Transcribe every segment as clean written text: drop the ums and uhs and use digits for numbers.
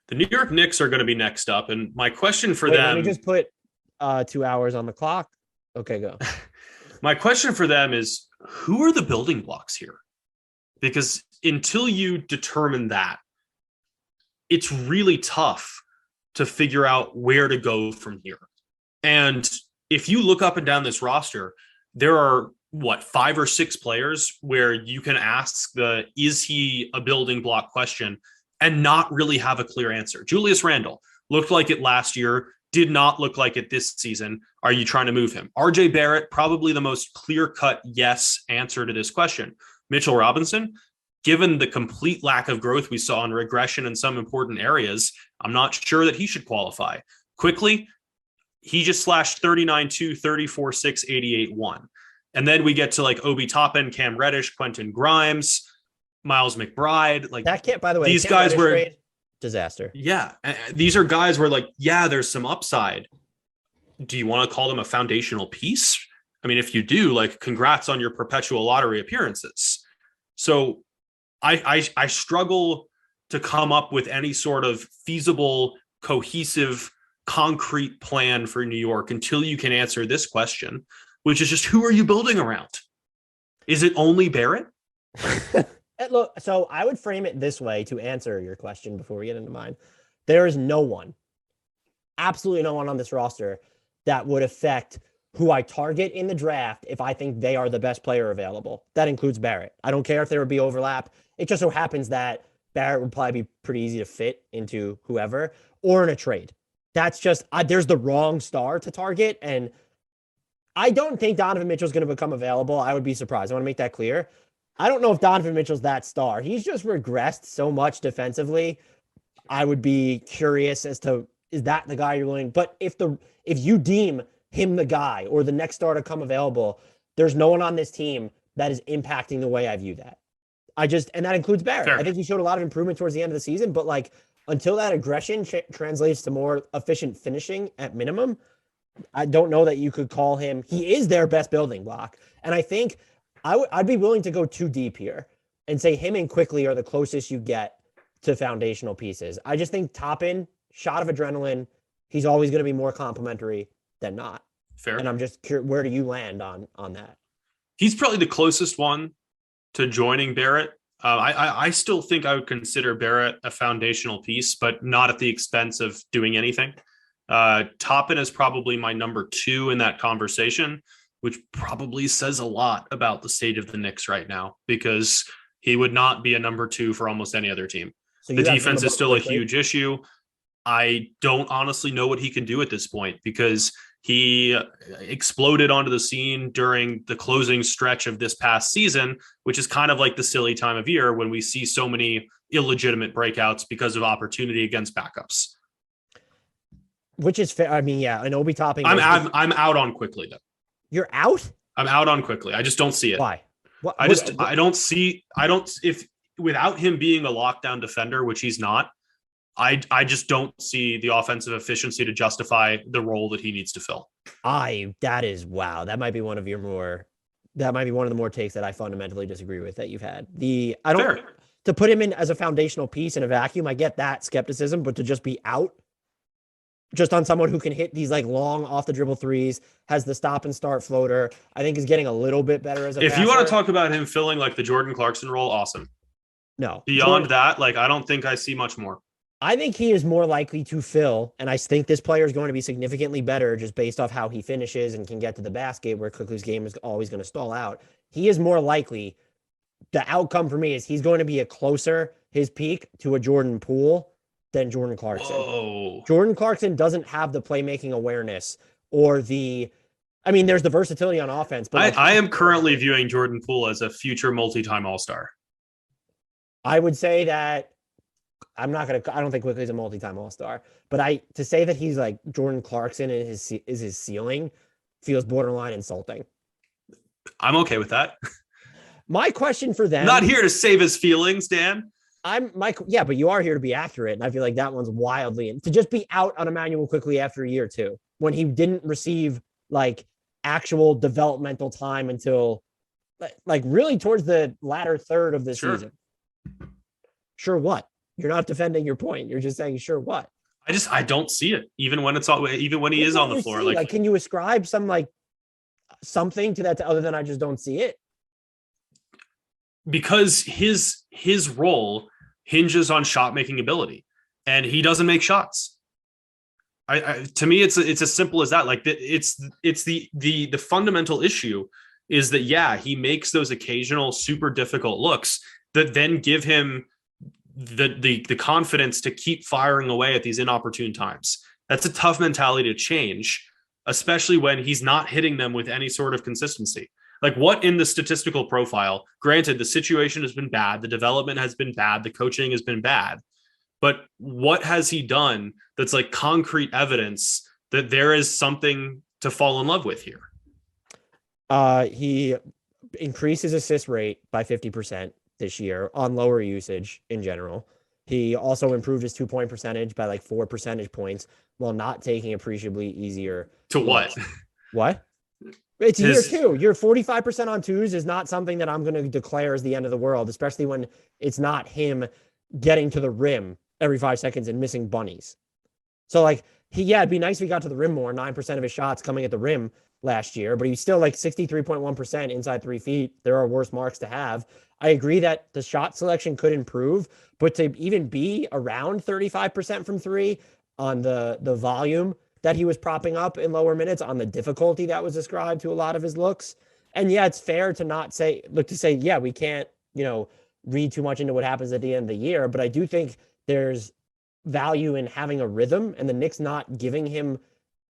The New York Knicks are going to be next up, and my question for Wait, let me them, just put 2 hours on the clock. Okay, go. my question for them is, who are the building blocks here? Because until you determine that, it's really tough to figure out where to go from here. And if you look up and down this roster, there are what, 5 or 6 players where you can ask the is he a building block question and not really have a clear answer. Julius Randle looked like it last year, did not look like it this season. Are you trying to move him? RJ Barrett, probably the most clear-cut yes answer to this question. Mitchell Robinson, given the complete lack of growth we saw in regression in some important areas, I'm not sure that he should qualify. Quickly, he just slashed 39-2, 34-6, 88-1. And then we get to like Obi Toppin, Cam Reddish, Quentin Grimes, Miles McBride. Like That can't, by the way, these guys were disaster. yeah. These are guys where like, yeah, there's some upside. Do you want to call them a foundational piece? I mean, if you do, like, congrats on your perpetual lottery appearances. So I struggle to come up with any sort of feasible, cohesive, concrete plan for New York until you can answer this question, which is just who are you building around? Is it only Barrett? Look, so I would frame it this way to answer your question before we get into mine. There is no one, absolutely no one on this roster that would affect who I target in the draft if I think they are the best player available. That includes Barrett. I don't care if there would be overlap. It just so happens that Barrett would probably be pretty easy to fit into whoever or in a trade. That's just, there's the wrong star to target. And I don't think Donovan Mitchell's going to become available. I would be surprised. I want to make that clear. I don't know if Donovan Mitchell's that star. He's just regressed so much defensively. I would be curious as to, is that the guy you're willing? But if you deem him the guy or the next star to come available, there's no one on this team that is impacting the way I view that. And that includes Barrett. Fair. I think he showed a lot of improvement towards the end of the season, but like until that aggression translates to more efficient finishing at minimum, I don't know that you could call him. He is their best building block. And I think I'd be willing to go too deep here and say him and Quickly are the closest you get to foundational pieces. I just think Toppin, shot of adrenaline, he's always going to be more complimentary than not. Fair. And I'm just curious, where do you land on that? He's probably the closest one to joining Barrett. I still think I would consider Barrett a foundational piece, but not at the expense of doing anything. Toppin is probably my number 2 in that conversation, which probably says a lot about the state of the Knicks right now, because he would not be a number 2 for almost any other team. So the defense is still a huge issue. I don't honestly know what he can do at this point, because he exploded onto the scene during the closing stretch of this past season, which is kind of like the silly time of year when we see so many illegitimate breakouts because of opportunity against backups. Which is fair. I mean, yeah, and Obi Toppin. I'm out on Quickly though. You're out? I'm out on Quickly. I just don't see it. Why? I don't see if without him being a lockdown defender, which he's not, I just don't see the offensive efficiency to justify the role that he needs to fill. That might be one of the more takes that I fundamentally disagree with that you've had. To put him in as a foundational piece in a vacuum, I get that skepticism, but to just be out just on someone who can hit these like long off the dribble threes, has the stop and start floater, I think is getting a little bit better as a If passer. you want to talk about him filling like the Jordan Clarkson role, awesome. No. Beyond that, like, I don't think I see much more. I think he is more likely to fill, and I think this player is going to be significantly better just based off how he finishes and can get to the basket, where Quickly's game is always going to stall out. He is more likely, the outcome for me is he's going to be his peak to a Jordan Poole than Jordan Clarkson. Whoa. Jordan Clarkson doesn't have the playmaking awareness or there's the versatility on offense. But I am currently viewing Jordan Poole as a future multi-time All-Star. I would say that I don't think Quickly's a multi-time All-Star, but to say that he's like Jordan Clarkson is his ceiling feels borderline insulting. I'm okay with that. My question for them. I'm not here to save his feelings, Dan. But you are here to be accurate, and I feel like that one's wildly to just be out on Emmanuel Quickly after a year or two when he didn't receive like actual developmental time until like really towards the latter third of the season. Sure, what? You're not defending your point. You're just saying, sure, what? I don't see it, even when he is on the floor. Like, can you ascribe something to that other than I just don't see it? Because his role hinges on shot making ability, and he doesn't make shots. To me, it's as simple as that. Like, it's the fundamental issue is that, yeah, he makes those occasional super difficult looks that then give him the confidence to keep firing away at these inopportune times. That's a tough mentality to change, especially when he's not hitting them with any sort of consistency. Like, what in the statistical profile, granted, the situation has been bad, the development has been bad, the coaching has been bad, but what has he done that's like concrete evidence that there is something to fall in love with here? He increased his assist rate by 50% this year on lower usage in general. He also improved his 2-point percentage by like 4 percentage points while not taking appreciably easier. To what? What? It's year 2. You're 45% on twos is not something that I'm going to declare as the end of the world, especially when it's not him getting to the rim every 5 seconds and missing bunnies. So like it'd be nice if he got to the rim more. 9% of his shots coming at the rim last year, but he's still like 63.1% inside 3 feet. There are worse marks to have. I agree that the shot selection could improve, but to even be around 35% from 3 on the volume that he was propping up in lower minutes, on the difficulty that was ascribed to a lot of his looks. And yeah, it's fair to not say, yeah, we can't, read too much into what happens at the end of the year, but I do think there's value in having a rhythm, and the Knicks not giving him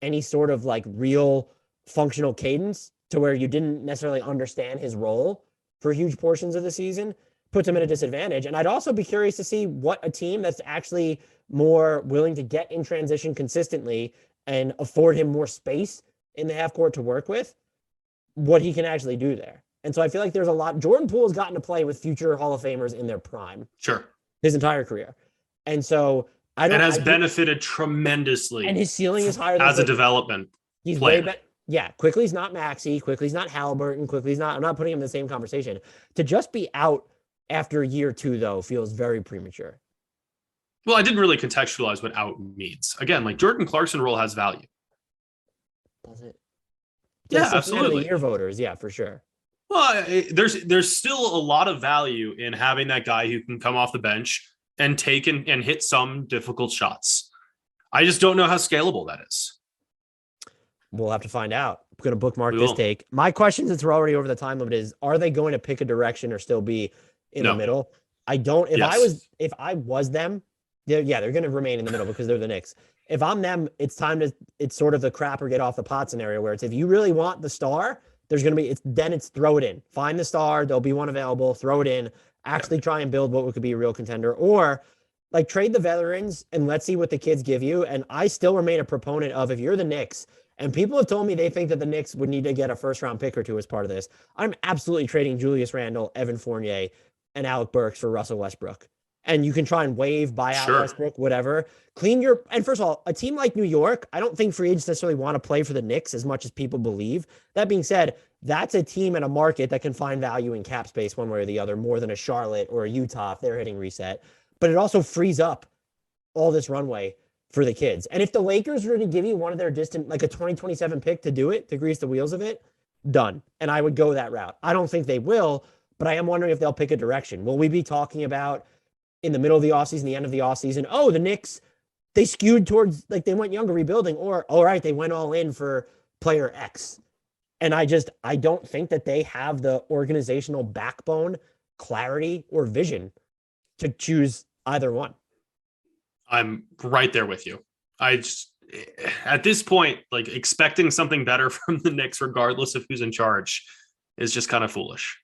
any sort of like real functional cadence to where you didn't necessarily understand his role for huge portions of the season puts him at a disadvantage. And I'd also be curious to see what a team that's actually more willing to get in transition consistently and afford him more space in the half court to work with, what he can actually do there. And so I feel like there's a lot. Jordan Poole has gotten to play with future Hall of Famers in their prime. Sure. His entire career. And so benefited tremendously. And his ceiling is higher than as a development. He's player. way better. Yeah, Quickly's not Maxey. Quickly's not Halliburton. Quickly's not. I'm not putting him in the same conversation. To just be out after year 2, though, feels very premature. Well, I didn't really contextualize what out means. Again, like Jordan Clarkson's role has value. Does it? Yeah, absolutely. Year voters, yeah, for sure. Well, there's still a lot of value in having that guy who can come off the bench and take and hit some difficult shots. I just don't know how scalable that is. We'll have to find out. I'm going to bookmark this take. My question, since we're already over the time limit, is: are they going to pick a direction or still be in the middle? I don't. If I was them, they're going to remain in the middle because they're the Knicks. If I'm them, it's sort of the crap or get off the pot scenario where it's, if you really want the star, there's going to be, it's throw it in. Find the star. There'll be one available. Throw it in. Actually try and build what could be a real contender, or like trade the veterans and let's see what the kids give you. And I still remain a proponent of, if you're the Knicks, and people have told me they think that the Knicks would need to get a first-round pick or 2 as part of this, I'm absolutely trading Julius Randle, Evan Fournier, and Alec Burks for Russell Westbrook. And you can try and buy out Westbrook, whatever. And first of all, a team like New York, I don't think free agents necessarily want to play for the Knicks as much as people believe. That being said, that's a team and a market that can find value in cap space one way or the other, more than a Charlotte or a Utah if they're hitting reset. But it also frees up all this runway for the kids. And if the Lakers were to give you one of their distant, like a 2027 pick to do it, to grease the wheels of it, done. And I would go that route. I don't think they will, but I am wondering if they'll pick a direction. Will we be talking about in the middle of the offseason, the end of the offseason, oh, the Knicks, they skewed towards, like, they went younger rebuilding, or, all right, they went all in for player X. And I don't think that they have the organizational backbone, clarity, or vision to choose either one. I'm right there with you. At this point, like, expecting something better from the Knicks, regardless of who's in charge, is just kind of foolish.